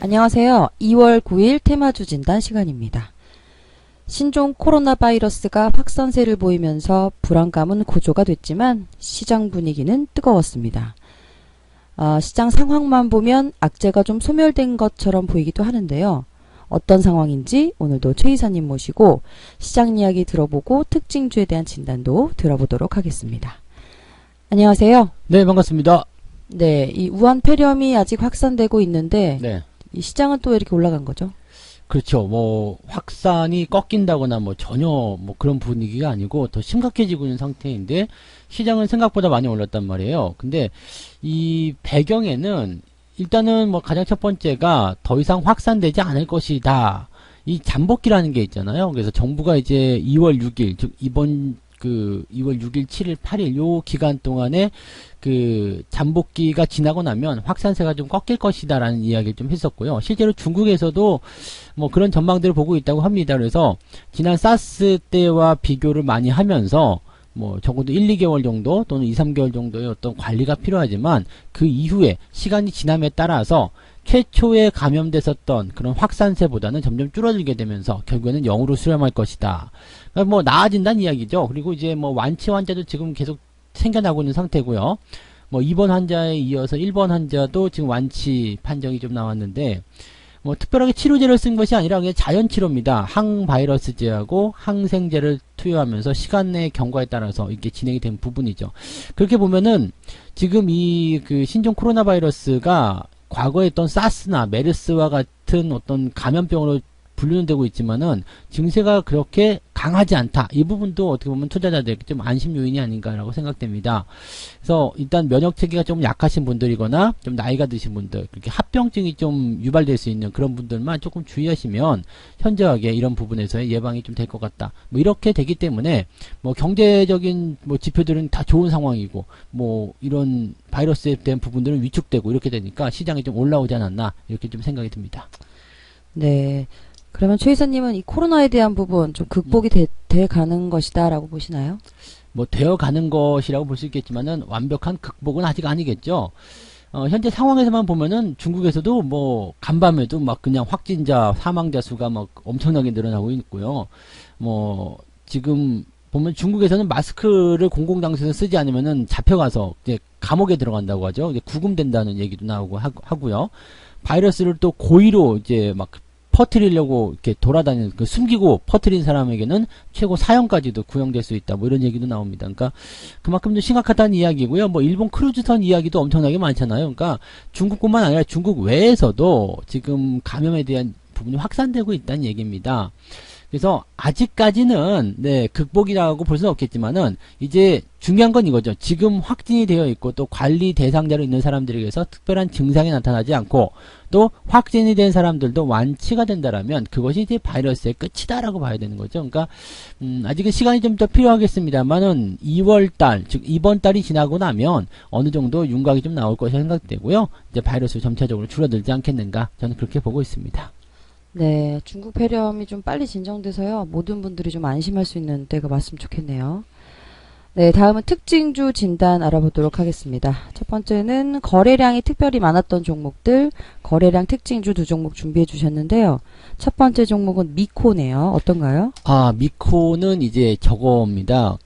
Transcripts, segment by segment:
안녕하세요. 2월 9일 테마주 진단 시간입니다. 신종 코로나 바이러스가 확산세를 보이면서 불안감은 고조가 됐지만 시장 분위기는 뜨거웠습니다. 시장 상황만 보면 악재가 좀 소멸된 것처럼 보이기도 하는데요. 어떤 상황인지 오늘도 최 이사님 모시고 시장 이야기 들어보고 특징주에 대한 진단도 들어보도록 하겠습니다. 안녕하세요. 네, 반갑습니다. 네, 이 우한 폐렴이 아직 확산되고 있는데 네. 이 시장은 또 이렇게 올라간 거죠? 그렇죠. 뭐, 확산이 꺾인다거나 뭐 전혀 뭐 그런 분위기가 아니고 더 심각해지고 있는 상태인데 시장은 생각보다 많이 올랐단 말이에요. 근데 이 배경에는 일단은 뭐 가장 첫 번째가 더 이상 확산되지 않을 것이다. 이 잠복기라는 게 있잖아요. 그래서 정부가 이제 2월 6일, 즉 이번 2월 6일, 7일, 8일 요 기간 동안에 잠복기가 지나고 나면 확산세가 좀 꺾일 것이다라는 이야기를 좀 했었고요. 실제로 중국에서도 뭐 그런 전망들을 보고 있다고 합니다. 그래서 지난 사스 때와 비교를 많이 하면서 뭐 적어도 1, 2개월 정도 또는 2, 3개월 정도의 어떤 관리가 필요하지만 그 이후에 시간이 지남에 따라서 최초에 감염됐었던 그런 확산세보다는 점점 줄어들게 되면서 결국에는 0으로 수렴할 것이다. 그러니까 뭐 나아진다는 이야기죠. 그리고 이제 뭐 완치 환자도 지금 계속 생겨나고 있는 상태고요. 뭐 2번 환자에 이어서 1번 환자도 지금 완치 판정이 좀 나왔는데 뭐 특별하게 치료제를 쓴 것이 아니라 그냥 자연 치료입니다. 항바이러스제하고 항생제를 투여하면서 시간 내 경과에 따라서 이게 진행이 된 부분이죠. 그렇게 보면은 지금 이 신종 코로나 바이러스가 과거에 있던 사스나 메르스와 같은 어떤 감염병으로 분류는 되고 있지만은 증세가 그렇게 강하지 않다. 이 부분도 어떻게 보면 투자자들에게 좀 안심 요인이 아닌가라고 생각됩니다. 그래서 일단 면역 체계가 좀 약하신 분들이거나 좀 나이가 드신 분들, 그렇게 합병증이 좀 유발될 수 있는 그런 분들만 조금 주의하시면 현저하게 이런 부분에서의 예방이 좀 될 것 같다. 뭐 이렇게 되기 때문에 뭐 경제적인 뭐 지표들은 다 좋은 상황이고 뭐 이런 바이러스에 대한 부분들은 위축되고 이렇게 되니까 시장이 좀 올라오지 않았나 이렇게 좀 생각이 듭니다. 네. 그러면 최 이사님은 이 코로나에 대한 부분 좀 극복이 돼 가는 것이다 라고 보시나요? 뭐 되어가는 것이라고 볼 수 있겠지만은 완벽한 극복은 아직 아니겠죠. 현재 상황에서만 보면은 중국에서도 뭐 간밤에도 막 그냥 확진자 사망자 수가 막 엄청나게 늘어나고 있고요. 뭐 지금 보면 중국에서는 마스크를 공공장소에서 쓰지 않으면은 잡혀가서 이제 감옥에 들어간다고 하죠. 이제 구금된다는 얘기도 나오고 하고요. 바이러스를 또 고의로 이제 막 퍼뜨리려고 이렇게 돌아다니는 숨기고 퍼뜨린 사람에게는 최고 사형까지도 구형될 수 있다. 뭐 이런 얘기도 나옵니다. 그러니까 그만큼 좀 심각하다는 이야기고요. 뭐 일본 크루즈선 이야기도 엄청나게 많잖아요. 그러니까 중국뿐만 아니라 중국 외에서도 지금 감염에 대한 부분이 확산되고 있다는 얘기입니다. 그래서 아직까지는 극복이라고 볼 수는 없겠지만은 이제 중요한 건 이거죠. 지금 확진이 되어 있고 또 관리 대상자로 있는 사람들에게서 특별한 증상이 나타나지 않고 또 확진이 된 사람들도 완치가 된다라면 그것이 이제 바이러스의 끝이다라고 봐야 되는 거죠. 그러니까 아직은 시간이 좀 더 필요하겠습니다만은 2월달 즉 이번 달이 지나고 나면 어느 정도 윤곽이 좀 나올 것이 생각되고요. 이제 바이러스 점차적으로 줄어들지 않겠는가 저는 그렇게 보고 있습니다. 네, 중국 폐렴이 좀 빨리 진정돼서요. 모든 분들이 좀 안심할 수 있는 때가 왔으면 좋겠네요. 네, 다음은 특징주 진단 알아보도록 하겠습니다. 첫 번째는 거래량이 특별히 많았던 종목들, 거래량 특징주 두 종목 준비해 주셨는데요. 첫 번째 종목은 미코네요. 어떤가요? 미코는 이제 저거입니다.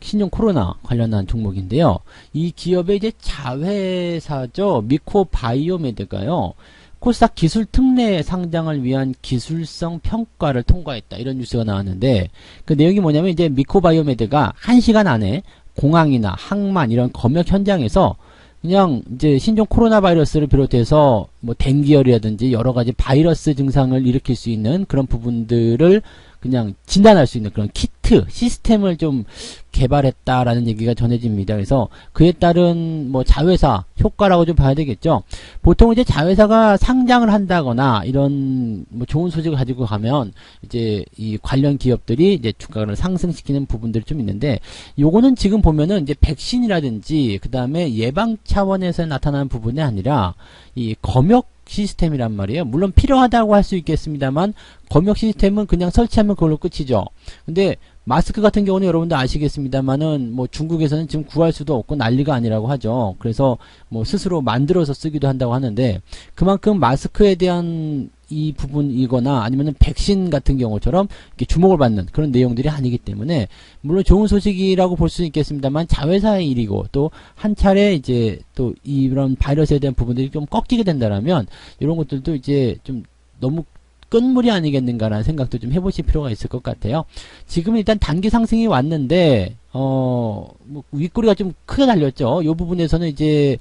신종 코로나 관련한 종목인데요. 이 기업의 이제 자회사죠. 미코바이오메드가요. 코스닥 기술 특례 상장을 위한 기술성 평가를 통과했다. 이런 뉴스가 나왔는데 그 내용이 뭐냐면 이제 미코바이오메드가 1시간 안에 공항이나 항만 이런 검역 현장에서 그냥 이제 신종 코로나 바이러스를 비롯해서 뭐 댕기열이라든지 여러 가지 바이러스 증상을 일으킬 수 있는 그런 부분들을 그냥 진단할 수 있는 그런 키트 시스템을 좀 개발했다라는 얘기가 전해집니다. 그래서 그에 따른 뭐 자회사 효과라고 좀 봐야 되겠죠. 보통 이제 자회사가 상장을 한다거나 이런 뭐 좋은 소식을 가지고 가면 이제 이 관련 기업들이 이제 주가를 상승시키는 부분들이 좀 있는데 요거는 지금 보면은 이제 백신이라든지 그 다음에 예방 차원에서 나타나는 부분이 아니라 이 검역 시스템이란 말이에요. 물론 필요하다고 할 수 있겠습니다만 검역 시스템은 그냥 설치하면 그걸로 끝이죠. 근데 마스크 같은 경우는 여러분들 아시겠습니다만은 뭐 중국에서는 지금 구할 수도 없고 난리가 아니라고 하죠. 그래서 뭐 스스로 만들어서 쓰기도 한다고 하는데 그만큼 마스크에 대한 이 부분이거나 아니면은 백신 같은 경우처럼 이렇게 주목을 받는 그런 내용들이 아니기 때문에 물론 좋은 소식이라고 볼 수 있겠습니다만 자회사의 일이고 또 한 차례 이제 또 이런 바이러스에 대한 부분들이 좀 꺾이게 된다라면 이런 것들도 이제 좀 너무 끝물이 아니겠는가라는 생각도 좀 해보실 필요가 있을 것 같아요. 지금 일단 단기 상승이 왔는데 뭐 윗꼬리가 좀 크게 달렸죠. 이 부분에서는 이제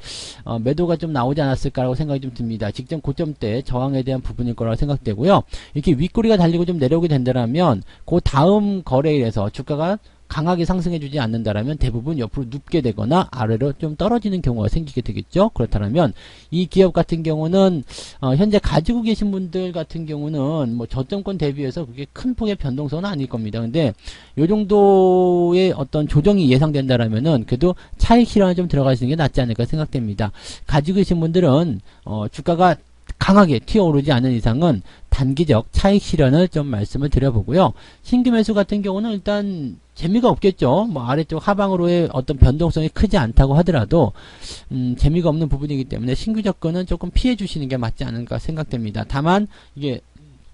매도가 좀 나오지 않았을까라고 생각이 좀 듭니다. 직전 고점대 저항에 대한 부분일 거라고 생각되고요. 이렇게 윗꼬리가 달리고 좀 내려오게 된다면 그 다음 거래일에서 주가가 강하게 상승해주지 않는다라면 대부분 옆으로 눕게 되거나 아래로 좀 떨어지는 경우가 생기게 되겠죠. 그렇다면 이 기업 같은 경우는 현재 가지고 계신 분들 같은 경우는 뭐 저점권 대비해서 그게 큰 폭의 변동성은 아닐 겁니다. 근데 요 정도의 어떤 조정이 예상된다라면은 그래도 차익 실현에 좀 들어가시는 게 낫지 않을까 생각됩니다. 가지고 계신 분들은 주가가 강하게 튀어오르지 않는 이상은 단기적 차익 실현을 좀 말씀을 드려보고요. 신규 매수 같은 경우는 일단 재미가 없겠죠. 뭐 아래쪽 하방으로의 어떤 변동성이 크지 않다고 하더라도 재미가 없는 부분이기 때문에 신규 접근은 조금 피해 주시는 게 맞지 않을까 생각됩니다. 다만 이게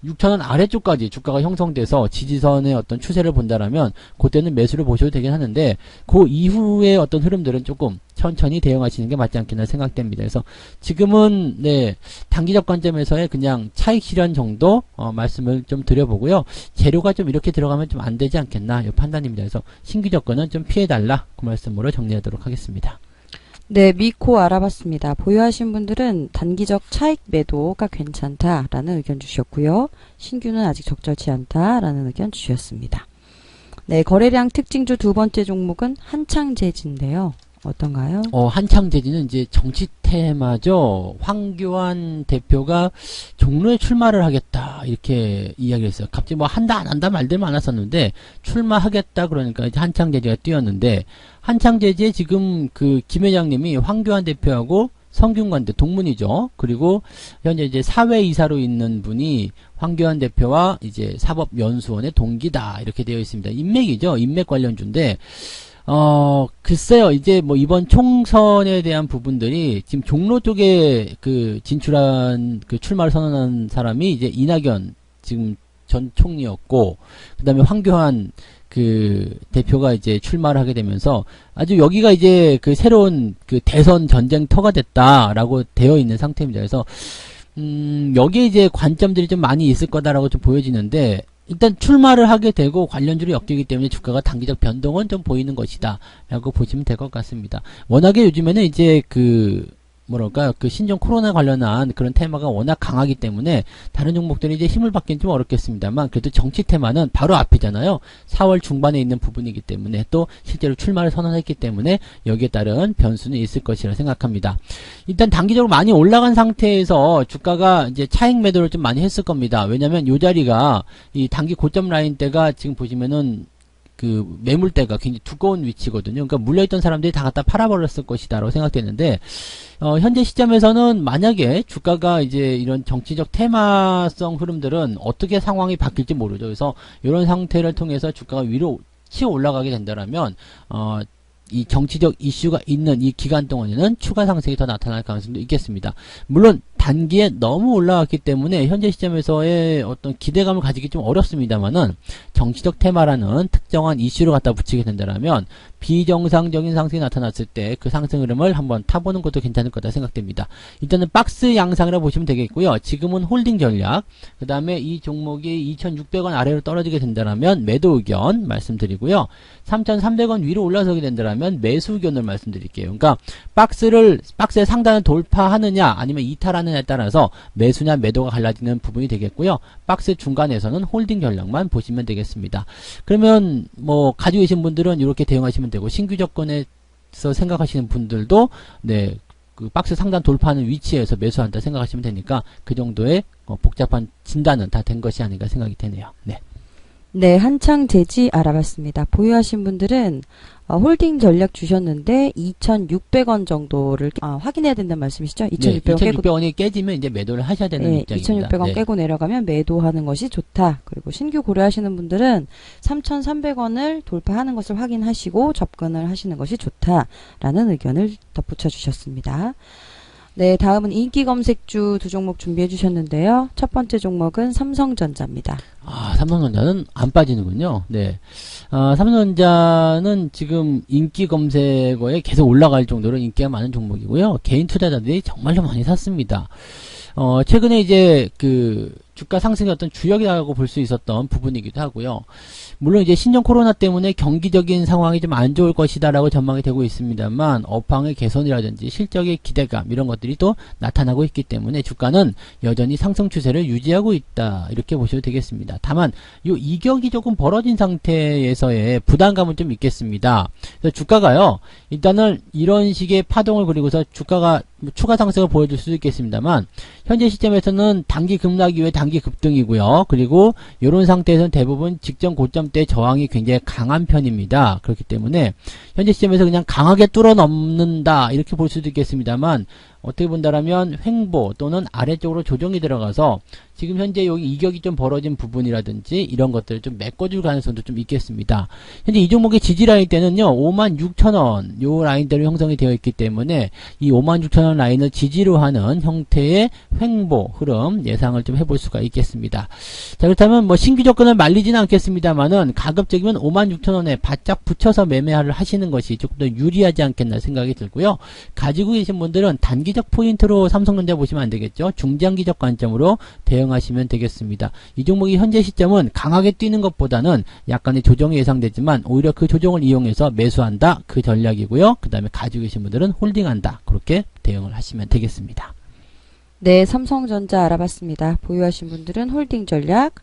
6,000원 아래쪽까지 주가가 형성돼서 지지선의 어떤 추세를 본다라면 그때는 매수를 보셔도 되긴 하는데 그 이후의 어떤 흐름들은 조금 천천히 대응하시는 게 맞지 않겠나 생각됩니다. 그래서 지금은 네 단기적 관점에서의 그냥 차익 실현 정도 말씀을 좀 드려보고요. 재료가 좀 이렇게 들어가면 좀 안 되지 않겠나 이 판단입니다. 그래서 신규 접근은 좀 피해달라 그 말씀으로 정리하도록 하겠습니다. 네, 미코 알아봤습니다. 보유하신 분들은 단기적 차익 매도가 괜찮다라는 의견 주셨고요. 신규는 아직 적절치 않다라는 의견 주셨습니다. 네, 거래량 특징주 두 번째 종목은 한창재지인데요. 어떤가요? 한창재지는 이제 정치 테마죠. 황교안 대표가 종로에 출마를 하겠다 이렇게 이야기를 했어요. 갑자기 뭐 한다 안 한다 말들 많았었는데 출마하겠다 그러니까 이제 한창재지가 뛰었는데 한창재지에 지금 그 김 회장님이 황교안 대표하고 성균관대 동문이죠. 그리고 현재 이제 사회이사로 있는 분이 황교안 대표와 이제 사법연수원의 동기다 이렇게 되어 있습니다. 인맥이죠. 인맥 관련주인데 글쎄요, 이제 뭐 이번 총선에 대한 부분들이 지금 종로 쪽에 그 진출한 그 출마를 선언한 사람이 이제 이낙연 지금 전 총리였고, 그 다음에 황교안 그 대표가 이제 출마를 하게 되면서 아주 여기가 이제 그 새로운 그 대선 전쟁터가 됐다라고 되어 있는 상태입니다. 그래서, 여기에 이제 관점들이 좀 많이 있을 거다라고 좀 보여지는데, 일단 출마를 하게 되고 관련주를 엮이기 때문에 주가가 단기적 변동은 좀 보이는 것이다 라고 보시면 될 것 같습니다. 워낙에 요즘에는 이제 그 뭐랄까 그 신종 코로나 관련한 그런 테마가 워낙 강하기 때문에 다른 종목들이 이제 힘을 받기는 좀 어렵겠습니다만 그래도 정치 테마는 바로 앞이잖아요. 4월 중반에 있는 부분이기 때문에 또 실제로 출마를 선언했기 때문에 여기에 따른 변수는 있을 것이라 생각합니다. 일단 단기적으로 많이 올라간 상태에서 주가가 이제 차익 매도를 좀 많이 했을 겁니다. 왜냐면 요 자리가 이 단기 고점 라인대가 지금 보시면은 그 매물대가 굉장히 두꺼운 위치거든요. 그러니까 물려있던 사람들이 다 갖다 팔아버렸을 것이다라고 생각되는데 현재 시점에서는 만약에 주가가 이제 이런 정치적 테마성 흐름들은 어떻게 상황이 바뀔지 모르죠. 그래서 이런 상태를 통해서 주가가 위로 치어 올라가게 된다라면 이 정치적 이슈가 있는 이 기간 동안에는 추가 상승이 더 나타날 가능성도 있겠습니다. 물론 단기에 너무 올라왔기 때문에 현재 시점에서의 어떤 기대감을 가지기 좀 어렵습니다만은 정치적 테마라는 특정한 이슈를 갖다 붙이게 된다면 비정상적인 상승이 나타났을 때 그 상승 흐름을 한번 타보는 것도 괜찮을 거다 생각됩니다. 일단은 박스 양상이라고 보시면 되겠고요. 지금은 홀딩 전략, 그 다음에 이 종목이 2,600원 아래로 떨어지게 된다면 매도 의견 말씀드리고요. 3,300원 위로 올라서게 된다면 매수 의견을 말씀드릴게요. 그러니까 박스의 상단을 돌파하느냐 아니면 이탈하느냐에 따라서 매수냐 매도가 갈라지는 부분이 되겠고요. 박스 중간에서는 홀딩 전략만 보시면 되겠습니다. 그러면 뭐 가지고 계신 분들은 이렇게 대응하시면 되고 신규 접근에서 생각하시는 분들도 네, 그 박스 상단 돌파하는 위치에서 매수한다 생각하시면 되니까 그 정도의 복잡한 진단은 다 된 것이 아닌가 생각이 되네요. 네. 네, 한창 재지 알아봤습니다. 보유하신 분들은 홀딩 전략 주셨는데 2,600원 정도를 확인해야 된다는 말씀이시죠? 2,600원 깨고 2,600원이 깨지면 이제 매도를 하셔야 되는 네, 입장입니다. 2,600원 네. 깨고 내려가면 매도하는 것이 좋다. 그리고 신규 고려하시는 분들은 3,300원을 돌파하는 것을 확인하시고 접근을 하시는 것이 좋다라는 의견을 덧붙여 주셨습니다. 네, 다음은 인기 검색주 두 종목 준비해 주셨는데요. 첫 번째 종목은 삼성전자입니다. 삼성전자는 안 빠지는군요. 네. 삼성전자는 지금 인기 검색어에 계속 올라갈 정도로 인기가 많은 종목이고요. 개인 투자자들이 정말로 많이 샀습니다. 최근에 이제 그 주가 상승의 어떤 주역이라고 볼 수 있었던 부분이기도 하고요. 물론 이제 신종 코로나 때문에 경기적인 상황이 좀 안 좋을 것이다라고 전망이 되고 있습니다만 업황의 개선이라든지 실적의 기대감 이런 것들이 또 나타나고 있기 때문에 주가는 여전히 상승 추세를 유지하고 있다 이렇게 보셔도 되겠습니다. 다만 요 이격이 조금 벌어진 상태에서의 부담감은 좀 있겠습니다. 그래서 주가가요 일단은 이런 식의 파동을 그리고서 주가가 추가 상승을 보여줄 수도 있겠습니다만 현재 시점에서는 단기 급락 이후에 단기 급등이고요. 그리고 이런 상태에서는 대부분 직전 고점대 저항이 굉장히 강한 편입니다. 그렇기 때문에 현재 시점에서 그냥 강하게 뚫어넘는다 이렇게 볼 수도 있겠습니다만 어떻게 본다라면 횡보 또는 아래쪽으로 조정이 들어가서 지금 현재 여기 이격이 좀 벌어진 부분이라든지 이런 것들을 좀 메꿔줄 가능성도 좀 있겠습니다. 현재 이 종목의 지지 라인 때는요 56,000원 요 라인대로 형성이 되어 있기 때문에 이 56,000원 라인을 지지로 하는 형태의 횡보 흐름 예상을 좀 해볼 수가 있겠습니다. 자, 그렇다면 뭐 신규 접근을 말리지는 않겠습니다만은 가급적이면 56,000원에 바짝 붙여서 매매를 하시는 것이 조금 더 유리하지 않겠나 생각이 들고요. 가지고 계신 분들은 단기적 포인트로 삼성전자 보시면 안 되겠죠. 중장기적 관점으로 대응하시면 되겠습니다. 이 종목이 현재 시점은 강하게 뛰는 것보다는 약간의 조정이 예상되지만 오히려 그 조정을 이용해서 매수한다 그 전략이고요. 그 다음에 가지고 계신 분들은 홀딩한다 그렇게 대응을 하시면 되겠습니다. 네, 삼성전자 알아봤습니다. 보유하신 분들은 홀딩 전략,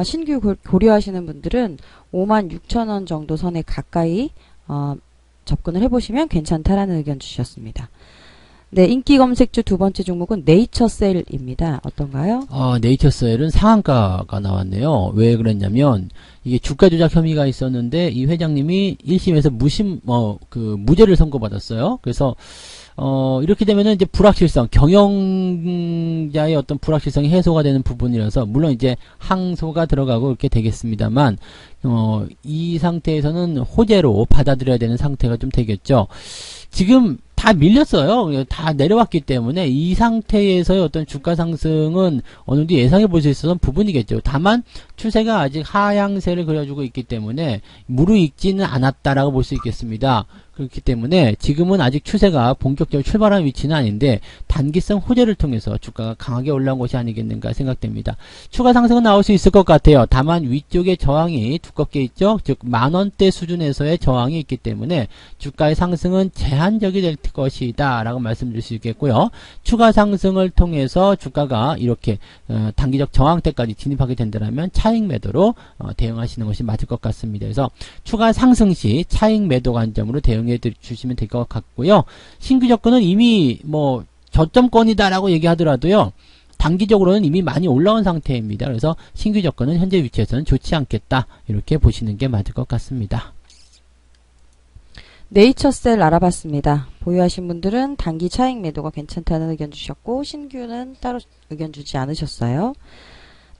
신규 고려하시는 분들은 56,000원 정도 선에 가까이 접근을 해보시면 괜찮다라는 의견 주셨습니다. 네, 인기 검색주 두 번째 종목은 네이처셀입니다. 어떤가요? 네이처셀은 상한가가 나왔네요. 왜 그랬냐면 이게 주가 조작 혐의가 있었는데 이 회장님이 1심에서 무죄를 선고받았어요. 그래서 이렇게 되면은 이제 불확실성, 경영자의 어떤 불확실성이 해소가 되는 부분이라서 물론 이제 항소가 들어가고 이렇게 되겠습니다만 이 상태에서는 호재로 받아들여야 되는 상태가 좀 되겠죠. 지금 다 밀렸어요. 다 내려왔기 때문에 이 상태에서의 어떤 주가 상승은 어느 정도 예상해 볼 수 있었던 부분이겠죠. 다만 추세가 아직 하향세를 그려주고 있기 때문에 무르익지는 않았다라고 볼 수 있겠습니다. 그렇기 때문에 지금은 아직 추세가 본격적으로 출발한 위치는 아닌데 단기성 호재를 통해서 주가가 강하게 올라온 것이 아니겠는가 생각됩니다. 추가 상승은 나올 수 있을 것 같아요. 다만 위쪽에 저항이 두껍게 있죠. 즉 만원대 수준에서의 저항이 있기 때문에 주가의 상승은 제한적이 될 것이다 라고 말씀드릴 수 있겠고요. 추가 상승을 통해서 주가가 이렇게 단기적 저항대까지 진입하게 된다면 차익 매도로 대응하시는 것이 맞을 것 같습니다. 그래서 추가 상승 시 차익 매도 관점으로 대응해 주시면 될 것 같고요. 신규 접근은 이미 뭐 저점권이다라고 얘기하더라도요. 단기적으로는 이미 많이 올라온 상태입니다. 그래서 신규 접근은 현재 위치에서는 좋지 않겠다. 이렇게 보시는 게 맞을 것 같습니다. 네이처셀 알아봤습니다. 보유하신 분들은 단기 차익 매도가 괜찮다는 의견 주셨고 신규는 따로 의견 주지 않으셨어요.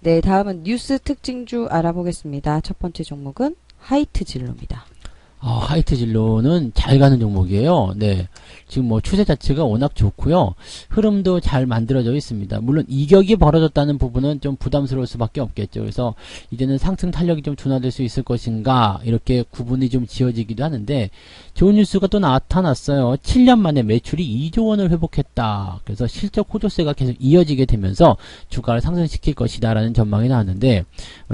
네, 다음은 뉴스 특징주 알아보겠습니다. 첫 번째 종목은 하이트진로입니다. 하이트진로는 잘 가는 종목이에요. 네. 지금 뭐 추세 자체가 워낙 좋고요. 흐름도 잘 만들어져 있습니다. 물론 이격이 벌어졌다는 부분은 좀 부담스러울 수밖에 없겠죠. 그래서 이제는 상승 탄력이 좀 둔화될 수 있을 것인가 이렇게 구분이 좀 지어지기도 하는데 좋은 뉴스가 또 나타났어요. 7년 만에 매출이 2조 원을 회복했다. 그래서 실적 호조세가 계속 이어지게 되면서 주가를 상승시킬 것이다 라는 전망이 나왔는데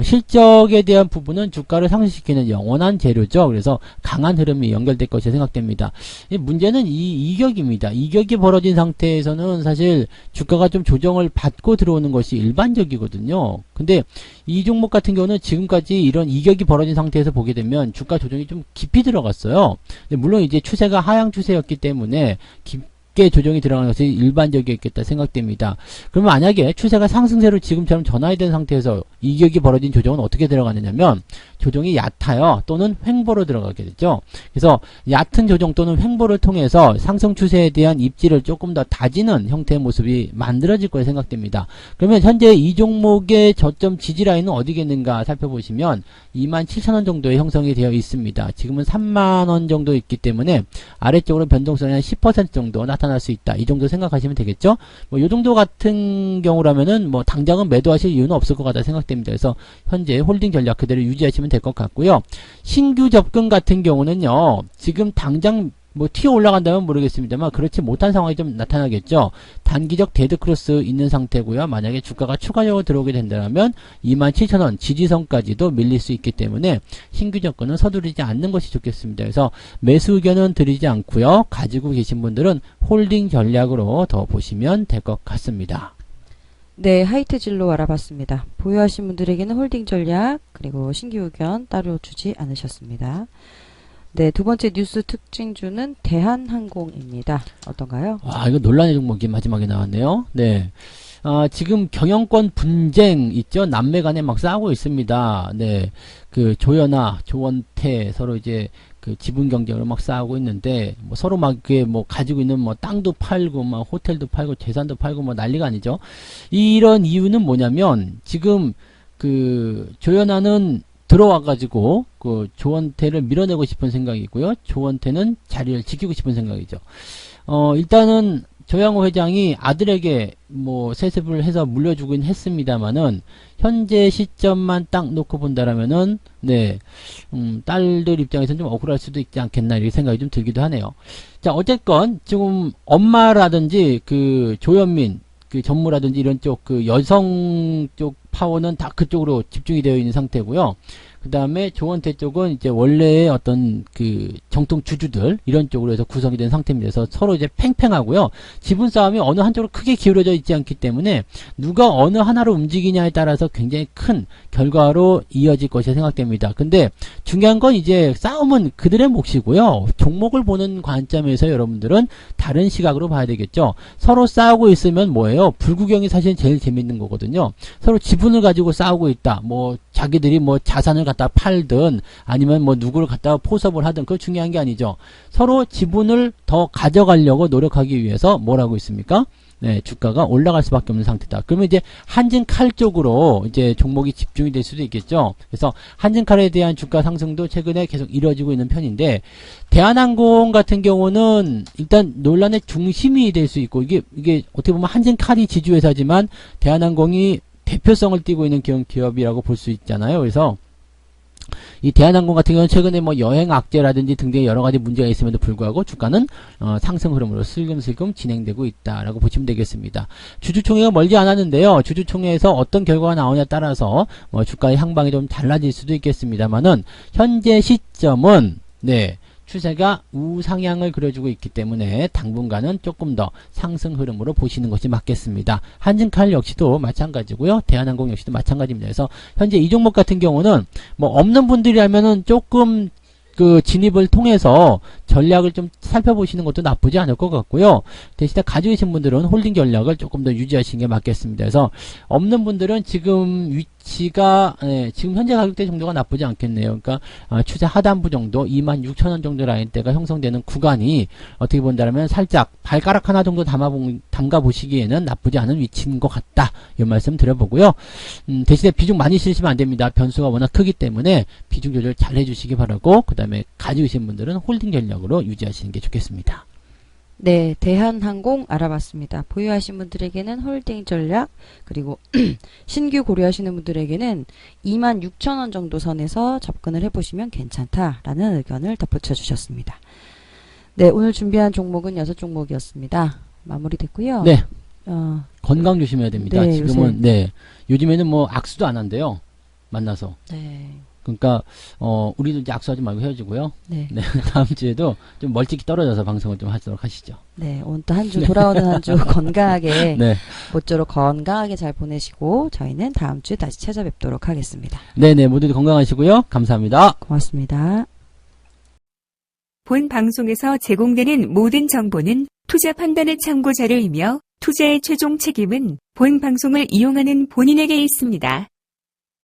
실적에 대한 부분은 주가를 상승시키는 영원한 재료죠. 그래서 강한 흐름이 연결될 것이 생각됩니다. 문제는 이 이격입니다. 이격이 벌어진 상태에서는 사실 주가가 좀 조정을 받고 들어오는 것이 일반적이거든요. 근데 이 종목 같은 경우는 지금까지 이런 이격이 벌어진 상태에서 보게 되면 주가 조정이 좀 깊이 들어갔어요. 근데 물론 이제 추세가 하향 추세였기 때문에 낮게 조정이 들어가는 것이 일반적이었겠다 생각됩니다. 그러면 만약에 추세가 상승세로 지금처럼 전환이 상태에서 이격이 벌어진 조정은 어떻게 들어가느냐면 조정이 얕아요. 또는 횡보로 들어가게 되죠. 그래서 얕은 조정 또는 횡보를 통해서 상승 추세에 대한 입지를 조금 더 다지는 형태의 모습이 만들어질 거라 생각됩니다. 그러면 현재 이 종목의 저점 지지 라인은 어디겠는가 살펴보시면 27,000원 정도의 형성이 되어 있습니다. 지금은 3만원 정도 있기 때문에 아래쪽으로 변동성이 한 10% 정도 나타날 수 있다. 이 정도 생각하시면 되겠죠. 이 정도 같은 경우라면은 당장은 매도하실 이유는 없을 것 같다 생각됩니다. 그래서 현재 홀딩 전략 그대로 유지하시면 될 것 같고요. 신규 접근 같은 경우는요. 지금 당장 튀어 올라간다면 모르겠습니다만 그렇지 못한 상황이 좀 나타나겠죠. 단기적 데드크로스 있는 상태고요. 만약에 주가가 추가적으로 들어오게 된다면 27,000원 지지선까지도 밀릴 수 있기 때문에 신규 접근은 서두르지 않는 것이 좋겠습니다. 그래서 매수 의견은 드리지 않고요. 가지고 계신 분들은 홀딩 전략으로 더 보시면 될 것 같습니다. 네, 하이트 진로 알아봤습니다. 보유하신 분들에게는 홀딩 전략 그리고 신규 의견 따로 주지 않으셨습니다. 네, 두 번째 뉴스 특징주는 대한항공입니다. 어떤가요? 와, 이거 논란의 종목이 마지막에 나왔네요. 네. 지금 경영권 분쟁 있죠? 남매 간에 막 싸우고 있습니다. 네. 조연아, 조원태 서로 이제 지분 경쟁으로 막 싸우고 있는데, 서로 가지고 있는 땅도 팔고, 호텔도 팔고, 재산도 팔고, 난리가 아니죠? 이런 이유는 뭐냐면, 지금 조연아는 들어와가지고 조원태를 밀어내고 싶은 생각이고요. 조원태는 자리를 지키고 싶은 생각이죠. 일단은 조양호 회장이 아들에게 세습을 해서 물려주긴 했습니다만은 현재 시점만 딱 놓고 본다라면은 딸들 입장에서는 좀 억울할 수도 있지 않겠나 이렇게 생각이 좀 들기도 하네요. 자, 어쨌건 지금 엄마라든지 조현민 전무라든지 이런 쪽 여성 쪽 파워는 다 그쪽으로 집중이 되어 있는 상태고요. 그 다음에 조원태 쪽은 이제 원래의 어떤 정통 주주들 이런 쪽으로 해서 구성이 된 상태입니다. 그래서 서로 이제 팽팽하고요. 지분 싸움이 어느 한쪽으로 크게 기울어져 있지 않기 때문에 누가 어느 하나로 움직이냐에 따라서 굉장히 큰 결과로 이어질 것이 생각됩니다. 근데 중요한 건 이제 싸움은 그들의 몫이고요. 종목을 보는 관점에서 여러분들은 다른 시각으로 봐야 되겠죠. 서로 싸우고 있으면 뭐예요? 불구경이 사실 제일 재밌는 거거든요. 서로 지분을 가지고 싸우고 있다. 자기들이 자산을 갖다 팔든 아니면 누구를 갖다가 포섭을 하든 그거 중요한 게 아니죠. 서로 지분을 더 가져가려고 노력하기 위해서 뭘 하고 있습니까? 네, 주가가 올라갈 수밖에 없는 상태다. 그러면 이제 한진칼 쪽으로 이제 종목이 집중이 될 수도 있겠죠. 그래서 한진칼에 대한 주가 상승도 최근에 계속 이루어지고 있는 편인데 대한항공 같은 경우는 일단 논란의 중심이 될 수 있고 이게 어떻게 보면 한진칼이 지주회사지만 대한항공이 대표성을 띠고 있는 기업이라고 볼 수 있잖아요. 그래서 이 대한항공 같은 경우는 최근에 여행 악재라든지 등등의 여러 가지 문제가 있음에도 불구하고 주가는 상승 흐름으로 슬금슬금 진행되고 있다라고 보시면 되겠습니다. 주주총회가 멀지 않았는데요. 주주총회에서 어떤 결과가 나오냐에 따라서 주가의 향방이 좀 달라질 수도 있겠습니다만은 현재 시점은 추세가 우상향을 그려주고 있기 때문에 당분간은 조금 더 상승 흐름으로 보시는 것이 맞겠습니다. 한진칼 역시도 마찬가지고요. 대한항공 역시도 마찬가지입니다. 그래서 현재 이 종목 같은 경우는 없는 분들이라면은 조금 진입을 통해서 전략을 좀 살펴보시는 것도 나쁘지 않을 것 같고요. 대신에 가지고 계신 분들은 홀딩 전략을 조금 더 유지하시는 게 맞겠습니다. 그래서 없는 분들은 지금 위치가 지금 현재 가격대 정도가 나쁘지 않겠네요. 그러니까 추세 하단부 정도 26,000원 정도 라인대가 형성되는 구간이 어떻게 본다면 살짝 발가락 하나 정도 담가 보시기에는 나쁘지 않은 위치인 것 같다. 이 말씀 드려보고요. 대신에 비중 많이 실으시면 안 됩니다. 변수가 워낙 크기 때문에 비중 조절 잘 해주시기 바라고 그 다음에 가지고 계신 분들은 홀딩 전략으로 유지하시는 게 좋겠습니다. 네, 대한항공 알아봤습니다. 보유하신 분들에게는 홀딩 전략 그리고 신규 고려하시는 분들에게는 26,000원 정도 선에서 접근을 해보시면 괜찮다라는 의견을 덧붙여 주셨습니다. 네, 오늘 준비한 종목은 6종목이었습니다. 마무리됐고요. 네. 건강 조심해야 됩니다. 네, 지금은 요즘에는 악수도 안 한대요. 만나서. 네. 그러니까 우리도 이제 악수하지 말고 헤어지고요. 네. 다음 주에도 좀 멀찍이 떨어져서 방송을 좀 하도록 하시죠. 네, 오늘 또 한 주 돌아오는 한 주 건강하게 모쪼록 건강하게 잘 보내시고 저희는 다음 주에 다시 찾아뵙도록 하겠습니다. 네네, 모두들 건강하시고요. 감사합니다. 고맙습니다. 본 방송에서 제공되는 모든 정보는 투자 판단의 참고 자료이며 투자의 최종 책임은 본 방송을 이용하는 본인에게 있습니다.